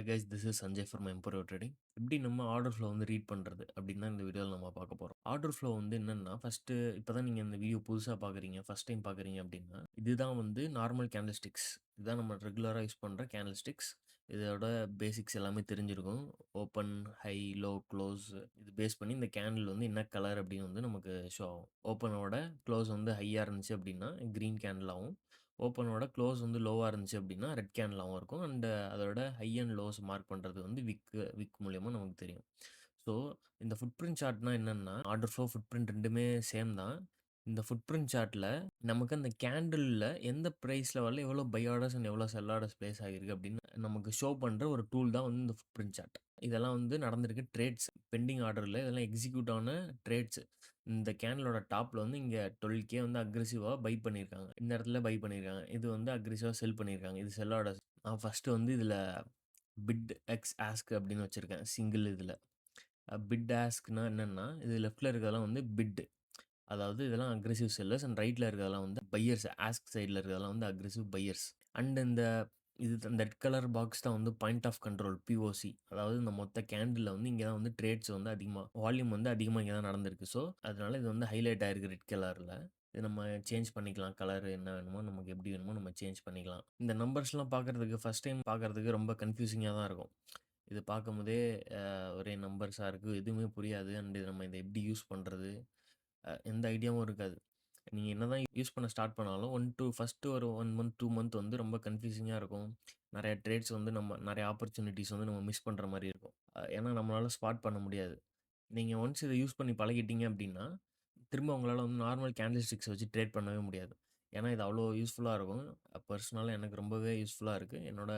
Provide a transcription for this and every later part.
Guys this is Sanjay from Embro trading. எப்படி நம்ம order flow வந்து ரீட் பண்ணுறது அப்படின்னு தான் இந்த வீடியோவில் நம்ம பார்க்க போகிறோம். ஆர்டர் ஃப்ளோ வந்து என்னென்னா, ஃபஸ்ட்டு இப்போ தான் நீங்கள் இந்த வீடியோ புதுசாக பார்க்குறீங்க, ஃபஸ்ட் டைம் பார்க்குறீங்க அப்படின்னா, இதுதான் வந்து நார்மல் கேண்டில்ஸ்டிக்ஸ். இதுதான் நம்ம ரெகுலராக யூஸ் பண்ணுற கேண்டில்ஸ்டிக்ஸ். இதோட பேசிக்ஸ் எல்லாமே தெரிஞ்சிருக்கும். ஓப்பன், ஹை, லோ, க்ளோஸ் இது பேஸ் பண்ணி இந்த கேண்டில் வந்து என்ன கலர் அப்படின்னு வந்து நமக்கு ஷோ ஆகும். ஓப்பனோட க்ளோஸ் வந்து ஹையாக இருந்துச்சு அப்படின்னா க்ரீன் கேண்டிலாகவும், ஓப்பனோட க்ளோஸ் வந்து லோவாக இருந்துச்சு அப்படின்னா ரெட் கேண்டிலாகவும் இருக்கும். அண்ட் அதோட ஹை அண்ட் லோஸ் மார்க் பண்ணுறது வந்து விக் மூலியமாக நமக்கு தெரியும். ஸோ இந்த ஃபுட் பிரிண்ட் சார்ட்னா என்னென்னா, ஆர்டர் ஃப்ளோ ஃபுட் பிரிண்ட் ரெண்டுமே சேம் தான். இந்த ஃபுட் பிரிண்ட் சார்ட்டில் நமக்கு அந்த கேண்டிலில் எந்த ப்ரைஸ் லெவலில் எவ்வளோ பை ஆர்டர்ஸ் அண்ட் எவ்வளோ செல் ஆர்டர்ஸ் ப்ளேஸ் ஆகிருக்கு அப்படின்னு நமக்கு ஷோ பண்ணுற ஒரு டூல் தான் வந்து இந்த ஃபுட் பிரிண்ட் சார்ட். இதெல்லாம் வந்து நடந்திருக்கு ட்ரேட்ஸ் பெண்டிங் ஆர்டரில், இதெல்லாம் எக்ஸிக்யூட் ஆன ட்ரேட்ஸ். இந்த கேண்டலோட டாப்பில் வந்து இங்கே 12K வந்து அக்ரெசிவாக பை பண்ணியிருக்காங்க, இந்த இடத்துல பை பண்ணியிருக்காங்க. இது வந்து அக்ரெசிவாக செல் பண்ணியிருக்காங்க, இது செல் ஆர்டர்ஸ். நான் ஃபஸ்ட்டு வந்து இதில் பிட் எக்ஸ் ஆஸ்க் அப்படின்னு வச்சுருக்கேன் சிங்கிள். இதில் பிட் ஆஸ்க்னா என்னென்னா, இது லெஃப்ட்டில் இருக்கிறதெல்லாம் வந்து பிட், அதாவது இதெல்லாம் அக்ரெசிவ் செல்லர்ஸ். அண்ட் ரைட்டில் இருக்கிறதெல்லாம் வந்து பையர்ஸ். ஆஸ்க் சைடில் இருக்கிறதெல்லாம் வந்து அக்ரெசிவ் பையர்ஸ். அண்ட் இந்த இந்த ரெட் கலர் பாக்ஸ் தான் வந்து பாயிண்ட் ஆஃப் கண்ட்ரோல், பிஓசி. அதாவது இந்த மொத்த கேண்டில் வந்து இங்கே தான் வந்து ட்ரேட்ஸ் வந்து அதிகமாக, வால்யூம் வந்து அதிகமாக இங்கே தான் நடந்திருக்கு. ஸோ அதனால இது வந்து ஹைலைட் ஆயிருக்கு ரெட் கலரில். இது நம்ம சேஞ்ச் பண்ணிக்கலாம், கலர் என்ன வேணுமோ நமக்கு எப்படி வேணுமோ நம்ம சேஞ்ச் பண்ணிக்கலாம். இந்த நம்பர்ஸ்லாம் பார்க்குறதுக்கு ஃபஸ்ட் டைம் பார்க்குறதுக்கு ரொம்ப கன்ஃபியூசிங்காக தான் இருக்கும். இது பார்க்கும்போதே ஒரே நம்பர்ஸாக இருக்குது, எதுவுமே புரியாது. அண்ட் இது நம்ம இதை எப்படி யூஸ் பண்ணுறது, எந்த ஐடியாவும் இருக்காது. நீங்கள் என்ன தான் யூஸ் பண்ண ஸ்டார்ட் பண்ணாலும் ஃபஸ்ட்டு ஒரு 1 மந்த் 2 மந்த் வந்து ரொம்ப கன்ஃபியூசிங்காக இருக்கும். நிறைய ட்ரேட்ஸ் வந்து நம்ம நிறைய ஆப்பர்ச்சுனிட்டிஸ் வந்து நம்ம மிஸ் பண்ணுற மாதிரி இருக்கும். ஏன்னா நம்மளால் ஸ்பாட் பண்ண முடியாது. நீங்கள் ஒன்ஸ் இதை யூஸ் பண்ணி பழகிட்டீங்க அப்படின்னா, திரும்ப உங்களால் வந்து நார்மல் கேண்டில் ஸ்டிக்ஸ் வச்சு ட்ரேட் பண்ணவே முடியாது. ஏன்னா இது அவ்வளோ யூஸ்ஃபுல்லாக இருக்கும். பர்சனலாக எனக்கு ரொம்பவே யூஸ்ஃபுல்லாக இருக்குது. என்னோட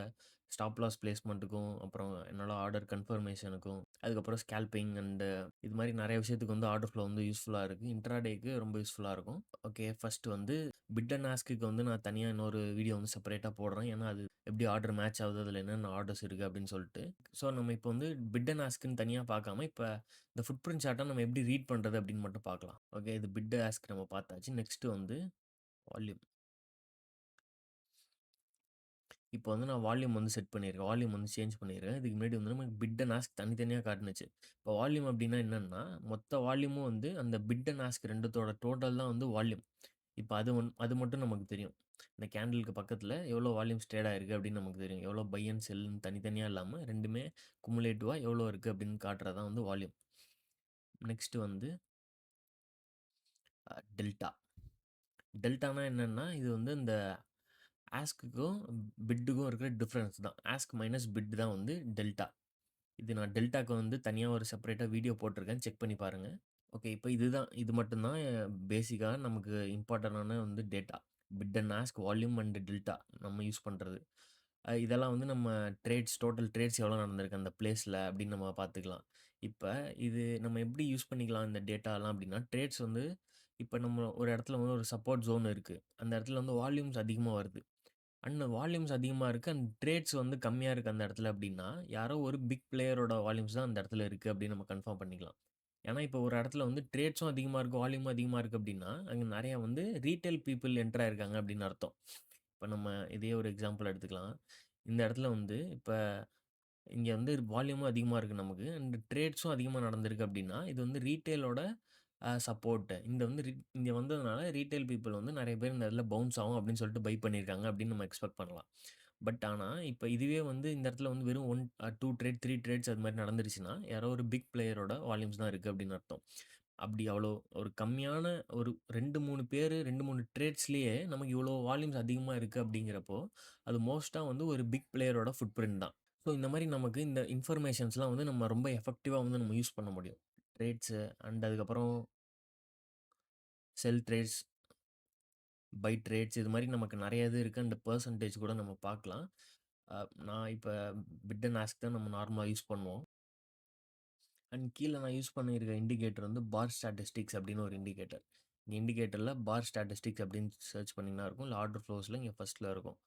ஸ்டாப் லாஸ் பிளேஸ்மெண்ட்டுக்கும், அப்புறம் என்னோட ஆர்டர் கன்ஃபர்மேஷனுக்கும், அதுக்கப்புறம் ஸ்கேல்பிங் அண்டு இது மாதிரி நிறைய விஷயத்துக்கு வந்து ஆர்டர் ஃப்ளோ வந்து யூஸ்ஃபுல்லாக இருக்குது. இன்ட்ராடேக்கு ரொம்ப யூஸ்ஃபுல்லாக இருக்கும். ஓகே, ஃபஸ்ட்டு வந்து பிட் அண்ட் ஆஸ்க்கு வந்து நான் தனியாக இன்னொரு வீடியோ வந்து செப்பரேட்டாக போடுறேன். ஏன்னா அது எப்படி ஆர்டர் மேட்ச் ஆகுது, அதில் என்னென்ன ஆர்டர்ஸ் இருக்குது அப்படின்னு சொல்லிட்டு. ஸோ நம்ம இப்போ வந்து பிட் அண்ட் ஆஸ்க்குன்னு தனியாக பார்க்காம, இப்போ இந்த ஃபுட் பிரிண்ட் சார்ட்டை நம்ம எப்படி ரீட் பண்ணுறது அப்படின்னு மட்டும் பார்க்கலாம். ஓகே, இது பிட் ஆஸ்க் நம்ம பார்த்தாச்சு. நெக்ஸ்ட்டு வந்து வால்யூம். இப்போ வந்து நான் வால்யூம் வந்து செட் பண்ணியிருக்கேன். வால்யூம் வந்து சேஞ்ச் பண்ணியிருக்கேன். இதுக்கு முன்னாடி வந்து நமக்கு பிட் அண்ட் ஆஸ்க் தனித்தனியாக காட்டுனுச்சு. இப்போ வால்யூம் அப்படின்னா என்னன்னா, மொத்த வால்யூமும் வந்து அந்த பிட் அண்ட் ஆஸ்க் 2தோட டோட்டல் தான் வந்து வால்யூம். இப்போ அது மட்டும் நமக்கு தெரியும். இந்த கேண்டிலுக்கு பக்கத்தில எவ்வளோ வால்யூம்ஸ் ட்ரேட் ஆயிருக்கு அப்படின்னு நமக்கு தெரியும். எவ்வளோ பை அண்ட் செல்லுன்னு தனித்தனியா இல்லாம 2மே குமுலேட்டிவா எவ்வளோ இருக்கு அப்படின்னு காட்டுறது தான் வந்து வால்யூம். நெக்ஸ்ட்டு வந்து டெல்டா. டெல்டானா என்னன்னா, இது வந்து இந்த ஆஸ்க்குக்கும் பிட்டுக்கும் இருக்கிற டிஃபரன்ஸ் தான். ஆஸ்க் மைனஸ் பிட் தான் வந்து டெல்டா. இது நான் டெல்டாக்கு வந்து தனியா ஒரு செப்பரேட்டா வீடியோ போட்டிருக்கேன். செக் பண்ணி பாருங்க. ஓகே, இப்போ இது மட்டும் தான் பேசிக்கா நமக்கு இம்பார்ட்டன்டான வந்து data. Bit and ask, volume and delta நம்ம யூஸ் பண்றது. இதெல்லாம் வந்து நம்ம டோட்டல் ட்ரேட்ஸ் எவ்வளோ நடந்திருக்கு அந்த பிளேஸில அப்படின்னு நம்ம பார்த்துக்கலாம். இப்ப இது நம்ம எப்படி யூஸ் பண்ணிக்கலாம் இந்த டேட்டாலாம் அப்படின்னா, ட்ரேட்ஸ் வந்து இப்ப நம்ம ஒரு இடத்துல வந்து ஒரு சப்போர்ட் ஜோன் இருக்கு. அந்த இடத்துல வந்து வால்யூம்ஸ் அதிகமா வருது. அண்ட் வால்யூம்ஸ் அதிகமா இருக்கு. அண்ட் ட்ரேட்ஸ் வந்து கம்மியா இருக்கு அந்த இடத்துல அப்படின்னா, யாரோ ஒரு பிக் பிளேயரோட வால்யூம்ஸ் தான் அந்த இடத்துல இருக்கு அப்படின்னு நம்ம கன்ஃபார்ம் பண்ணிக்கலாம். ஏன்னா, இப்போ ஒரு இடத்துல வந்து ட்ரேட்ஸும் அதிகமா இருக்கு, வால்யூமும் அதிகமா இருக்கு அப்படின்னா, அங்க நெறைய வந்து ரீட்டெயில் பீப்பிள் என்டர் ஆயிருக்காங்க அப்படின்னு அர்த்தம். இப்ப நம்ம இதையே ஒரு எக்ஸாம்பிள் எடுத்துக்கலாம். இந்த இடத்துல வந்து இப்ப இங்க வந்து வால்யூமும் அதிகமா இருக்கு நமக்கு. அண்ட் ட்ரேட்ஸும் அதிகமா நடந்திருக்கு அப்படின்னா, இது வந்து ரீட்டெயிலோட சப்போர்ட். இந்த வந்து இங்க வந்ததுனால ரீட்டெயில் பீப்பிள் வந்து நெறைய பேர் இந்த இடத்துல பவுன்ஸ் ஆகும் அப்படின்னு சொல்லிட்டு பை பண்ணியிருக்காங்க அப்படின்னு நம்ம எக்ஸ்பெக்ட் பண்ணலாம். பட் ஆனா, இப்ப இதுவே வந்து இந்த இடத்துல வந்து வெறும் 1 2 ட்ரேட், 3 ட்ரேட்ஸ் அது மாரி நடந்துருச்சுன்னா, யாரோ ஒரு பிக் பிளேயரோட வால்யூம்ஸ் தான் இருக்கு அப்படின்னு அர்த்தம். அப்படி அவ்வளோ ஒரு கம்மியான ஒரு 2, 3 பேரு 2, 3 ட்ரேட்ஸ்லயே நமக்கு இவ்வளோ வால்யூம்ஸ் அதிகமா இருக்கு அப்படிங்கிறப்போ, அது மோஸ்ட்டா வந்து ஒரு பிக் பிளேயரோட ஃபுட் பிரிண்ட் தான். ஸோ இந்த மாரி நமக்கு இந்த இன்ஃபர்மேஷன்ஸ்லாம் வந்து நம்ம ரொம்ப எஃபெக்டிவா வந்து நம்ம யூஸ் பண்ண முடியும். ட்ரேட்ஸு அண்ட் அதுக்கப்புறம் செல் ட்ரேட்ஸ், பை ட்ரேட்ஸ் இது மாரி நமக்கு நெறைய இது இருக்கு. அண்ட் பெர்சன்டேஜ் கூட நம்ம பார்க்கலாம். அ நான் இப்ப பிட் அண்ட் ஆஸ்க் தான் நம்ம நார்மலா யூஸ் பண்ணுவோம். அண்ட் கீழ நான் யூஸ் பண்ணியிருக்க இண்டிகேட்டர் வந்து பார் ஸ்டாட்டிஸ்டிக்ஸ் அப்படின்னு ஒரு இண்டிகேட்டர். இந்த இண்டிகேட்டர்ல பார் ஸ்டாட்டிஸ்டிக்ஸ் அப்படின்னு சர்ச் பண்ணீங்கன்னா இருக்கும். இல்ல ஆர்டர் ஃப்ளோஸ்ல இங்க ஃபர்ஸ்ட்ல இருக்கும்.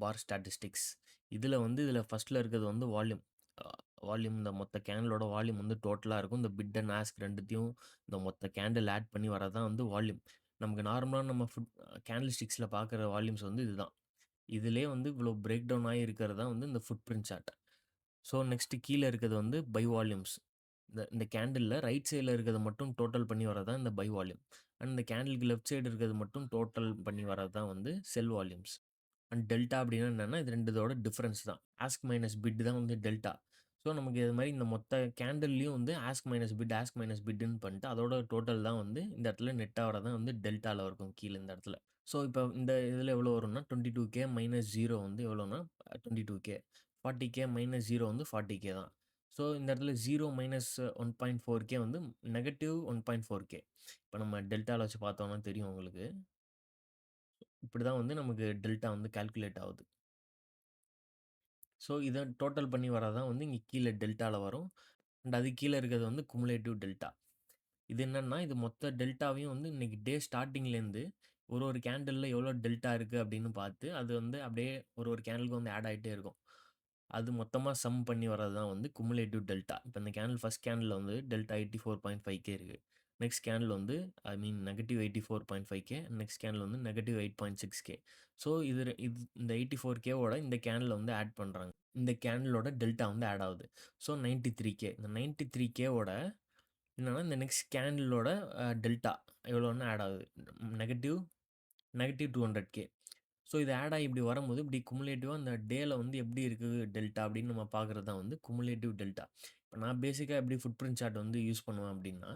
பார் ஸ்டாட்டிஸ்டிக்ஸ். இதுல ஃபர்ஸ்ட்ல இருக்கிறது வந்து வால்யூம். அ வால்யூம் இந்த மொத்த கேண்டிலோட வால்யூம் வந்து டோட்டலா இருக்கும். இந்த பிட் அண்ட் ஆஸ்க் 2த்தையும் இந்த மொத்த கேண்டில் ஆட் பண்ணி வரது தான் வந்து வால்யூம். நமக்கு நார்மலா நம்ம கேண்டில் ஸ்டிக்ஸ்ல பார்க்குற வால்யூம்ஸ் வந்து இதுதான். இதிலயே வந்து இவ்வளோ பிரேக் டவுன் ஆகி இருக்கிறது தான் வந்து இந்த footprint chart. So next கீழ இருக்கிறது வந்து பை வால்யூம்ஸ். இந்த கேண்டில்ல ரைட் சைட்ல இருக்கிறத மட்டும் டோட்டல் பண்ணி வரது தான் இந்த பை வால்யூம். அண்ட் இந்த கேண்டிலுக்கு லெஃப்ட் சைடு இருக்கிறது மட்டும் டோட்டல் பண்ணி வரது தான் வந்து செல் வால்யூம்ஸ். அண்ட் டெல்டா அப்படின்னா என்னன்னா, இது 2 இதோட டிஃபரன்ஸ் தான். ஆஸ்க் மைனஸ் பிட் தான் வந்து டெல்டா. ஸோ நமக்கு இது மாரி இந்த மொத்த கேண்டில்லையும் வந்து ஆஸ்க் மைனஸ் பிட்ன்னு பண்ணிட்டு அதோட டோட்டல் தான் வந்து இந்த இடத்துல நெட் ஆவறது தான் வந்து டெல்டால இருக்கும் கீழ இந்த இடத்துல. ஸோ இப்போ இந்த இதில எவ்வளோ வரும்னா 22K மைனஸ் 0 வந்து எவ்வளோனா 22K. 40K மைனஸ் 0 வந்து 40K தான். ஸோ இந்த இடத்துல 0 மைனஸ் 1.4K வந்து நெகட்டிவ் 1.4K. இப்போ நம்ம டெல்டால வச்சு பார்த்தோம்னா தெரியும் உங்களுக்கு. இப்படி தான் வந்து நமக்கு டெல்டா வந்து கால்குலேட் ஆவுது. ஸோ இத டோட்டல் பண்ணி வரது தான் வந்து இங்க கீழ டெல்டால வரும். அண்ட் அதுக்கு கீழ இருக்கிறது வந்து குமுலேட்டிவ் டெல்டா. இது என்னன்னா, இது மொத்த டெல்டாவையும் வந்து இன்னைக்கு டே ஸ்டார்ட்டிங்லேருந்து ஒரு கேண்டில்ல எவ்வளோ டெல்டா இருக்கு அப்படின்னு பார்த்து, அது வந்து அப்படியே ஒரு கேண்டிலுக்கு வந்து ஆட் ஆயிட்டே இருக்கும். அது மொத்தமா சம் பண்ணி வர்றது தான் வந்து குமுலேட்டிவ் டெல்டா. இப்ப இந்த கேண்டில் ஃபர்ஸ்ட் கேண்டில்ல வந்து டெல்டா 84.5K இருக்கு. நெக்ஸ்ட் கேண்டில் வந்து ஐ மீன் நெகட்டிவ் 84.5K. நெக்ஸ்ட் கேண்டில் வந்து நெகட்டிவ் 8.6K. ஸோ இது இந்த 84Kவோட இந்த கேண்டில வந்து ஆட் பண்றாங்க. இந்த கேண்டிலோட டெல்டா வந்து ஆட் ஆகுது. So 93K. இந்த 93Kவோட என்னன்னா, இந்த நெக்ஸ்ட் கேண்டிலோட டெல்டா எவ்வளோன்னு ஆட் ஆகுது. Negative negative 200K. ஸோ இது ஆட் ஆகி இப்படி வரும்போது, இப்படி குமுலேட்டிவா அந்த டேல வந்து எப்படி இருக்கு டெல்டா அப்படின்னு நம்ம பார்க்குறது தான் வந்து குமுலேட்டிவ் டெல்டா. இப்ப நான் பேசிக்கா எப்படி ஃபுட் பிரிண்ட் சார்ட் வந்து யூஸ் பண்ணுவேன் அப்படின்னா,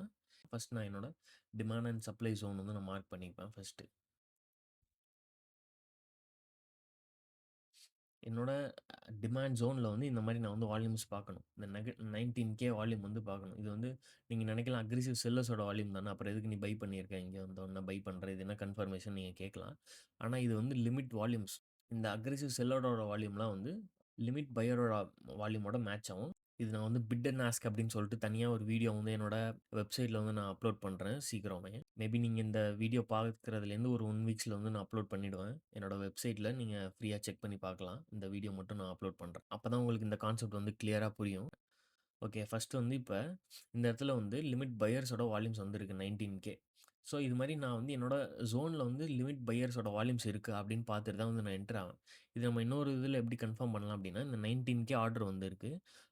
ஃபர்ஸ்ட் நான் என்னோட டிமாண்ட் அண்ட் சப்ளை ஜோன் வந்து நான் மார்க் பண்ணிப்பேன் ஃபர்ஸ்ட்டு. என்னோட டிமாண்ட் ஜோன்ல வந்து இந்த மாரி நான் வந்து வால்யூம்ஸ் பார்க்கணும். இந்த 19K வால்யூம் வந்து பார்க்கணும். இது வந்து நீங்க நினைக்கலாம் அக்ரெசிவ் செல்லர்ஸோட வால்யூம் தானே. அப்புறம் எதுக்கு நீ பை பண்ணியிருக்க? இங்க வந்தோனே பை பண்ற. இது என்ன கன்ஃபர்மேஷன் நீங்க கேட்கலாம். ஆனா இது வந்து லிமிட் வால்யூம்ஸ். இந்த அக்ரெசிவ் செல்லரோட வால்யூம்லாம் வந்து லிமிட் பையரோட வால்யூமோட மேட்ச் ஆகும். இது நான் வந்து பிட் அண்ட் ஆஸ்க் அப்படின்னு சொல்லிட்டு தனியா ஒரு வீடியோ வந்து என்னோட வெப்சைட்ல வந்து நான் அப்லோட் பண்றேன் சீக்கிரமே. மேபி நீங்க இந்த வீடியோ பார்க்குறதுலேருந்து ஒரு 1 வீக்ஸ்ல வந்து நான் அப்லோட் பண்ணிடுவேன். என்னோட வெப்சைட்ல நீங்க ஃப்ரீயா செக் பண்ணி பார்க்கலாம். இந்த வீடியோ மட்டும் நான் அப்லோட் பண்றேன். அப்பதான் உங்களுக்கு இந்த கான்செப்ட் வந்து கிளியரா புரியும். ஓகே. ஃபர்ஸ்ட் வந்து இப்ப இந்த இடத்துல வந்து லிமிட் பையர்ஸோட வால்யூம்ஸ் வந்து இருக்கு 19K. ஸோ இது மாரி நான் வந்து என்னோட ஜோன்ல வந்து லிமிட் பையர்ஸோட வால்யூம்ஸ் இருக்கு அப்படின்னு பார்த்துட்டு தான் வந்து நான் என்டர் ஆவேன். இது நம்ம இன்னொரு இதில எப்படி கன்ஃபார்ம் பண்ணலாம் அப்படின்னா, இந்த 19K ஆர்டர் வந்து இருக்கு.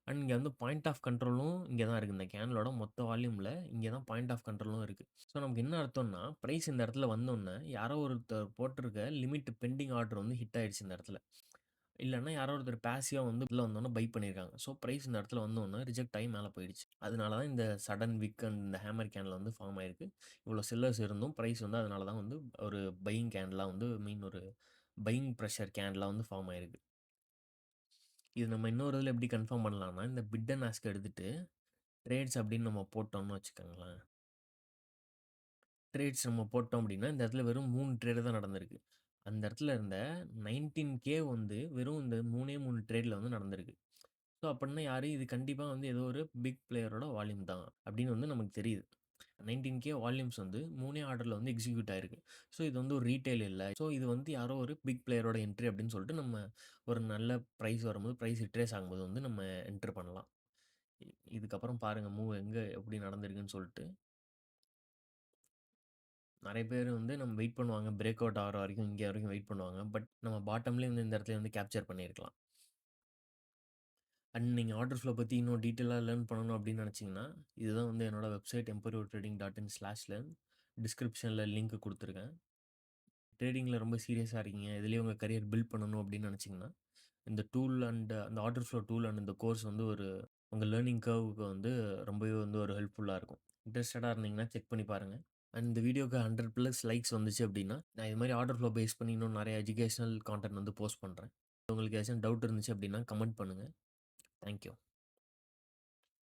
அண்ட் இங்க வந்து பாயிண்ட் ஆஃப் கண்ட்ரோலும் இங்க தான் இருக்கு. இந்த கேனலோட மொத்த வால்யூம்ல இங்க தான் பாயிண்ட் ஆஃப் கண்ட்ரோலும் இருக்கு. ஸோ நமக்கு என்ன அர்த்தம்னா, பிரைஸ் இந்த இடத்துல வந்தோனே யாரோ ஒருத்தர் போட்டிருக்க லிமிட் பெண்டிங் ஆர்டர் வந்து ஹிட் ஆயிடுச்சு இந்த இடத்துல. இல்லன்னா யாரோ ஒருத்தர் பாசிவா வந்து உள்ள வந்தோனே பை பண்ணியிருக்காங்க. ஸோ பிரைஸ் இந்த இடத்துல வந்தோனே ரிஜெக்ட் ஆயி மேல போயிடுச்சு. அதனால தான் இந்த சடன் விக் அண்ட் இந்த ஹேமர் கேன்ல வந்து ஃபார்ம் ஆயிருக்கு. இவ்வளோ செல்லர்ஸ் இருந்தும் பிரைஸ் வந்து அதனால தான் வந்து ஒரு பையிங் கேன்லா வந்து மீன் ஒரு பையிங் பிரஷர் கேன்லா வந்து ஃபார்ம் ஆயிருக்கு. இது நம்ம இன்னொரு இதில எப்படி கன்ஃபார்ம் பண்ணலாம்னா, இந்த பிட் அண்ட் ஆஸ்க் எடுத்துட்டு ட்ரேட்ஸ் அப்படின்னு நம்ம போட்டோம்னு வச்சுக்கோங்களேன். ட்ரேட்ஸ் நம்ம போட்டோம் அப்படின்னா, இந்த இடத்துல வெறும் 3 ட்ரேடு தான் நடந்திருக்கு. அந்த இடத்துல இருந்த 19K வந்து வெறும் இந்த 3 ட்ரேட்ல வந்து நடந்திருக்கு. ஸோ அப்படின்னா யாரு? இது கண்டிப்பா வந்து ஏதோ ஒரு பிக் பிளேயரோட வால்யூம் தான் அப்படின்னு வந்து நமக்கு தெரியுது. 19K வால்யூம்ஸ் வந்து 3 ஆர்டர்ல வந்து எக்ஸிக்யூட் ஆயிருக்கு. ஸோ இது வந்து ஒரு ரீட்டெயில் இல்ல. ஸோ இது வந்து யாரோ ஒரு பிக் பிளேயரோட என்ட்ரி அப்படின்னு சொல்லிட்டு நம்ம ஒரு நல்ல பிரைஸ் வரும்போது, பிரைஸ் ரிட்ரேஸ் ஆகும்போது வந்து நம்ம என்டர் பண்ணலாம். இதுக்கப்புறம் பாருங்க மூவ் எங்க எப்படி நடந்திருக்குன்னு சொல்லிட்டு. நெறைய பேர் வந்து நம்ம வெயிட் பண்ணுவாங்க. பிரேக் அவுட் ஆகுற வரைக்கும் இங்க வரைக்கும் வெயிட் பண்ணுவாங்க. பட் நம்ம பாட்டம்லேயே வந்து இந்த இடத்துல வந்து கேப்சர் பண்ணியிருக்கலாம். அண்ட் நீங்க ஆர்டர் ஃப்ளோ பத்தி இன்னும் டீட்டெயிலா லேர்ன் பண்ணணும் அப்படின்னு நினைச்சீங்கன்னா, இதுதான் வந்து என்னோட வெப்சைட் empowertrading.in/learn. டிஸ்கிரிப்ஷன்ல லிங்க் குடுத்துருக்கேன். ட்ரேடிங்ல ரொம்ப சீரியஸா இருக்கீங்க. இதுலயே உங்க கரியர் பில்ட் பண்ணணும் அப்படின்னு நினைச்சீங்கன்னா, இந்த டூல் அண்ட் அந்த ஆர்டர் ஃப்ளோ டூல் அண்ட் இந்த கோர்ஸ் வந்து ஒரு உங்க லேர்னிங் கர்வ்‌க்கு வந்து ரொம்பவே வந்து ஒரு ஹெல்ப்ஃபுல்லா இருக்கும். இன்ட்ரஸ்டடா இருந்தீங்கன்னா செக் பண்ணி பாருங்க. அண்ட் இந்த வீடியோக்கு 100 பிளஸ் லைக்ஸ் வந்துச்சு அப்படின்னா, நான் இது மாரி ஆர்டர் ஃப்ளோ பேஸ் பண்ணி இன்னும் நெறைய எஜுகேஷனல் கான்டென்ட் வந்து போஸ்ட் பண்றேன். உங்களுக்கு ஏதாச்சும் டவுட் இருந்துச்சு அப்படின்னா கமெண்ட் பண்ணுங்க. Thank you.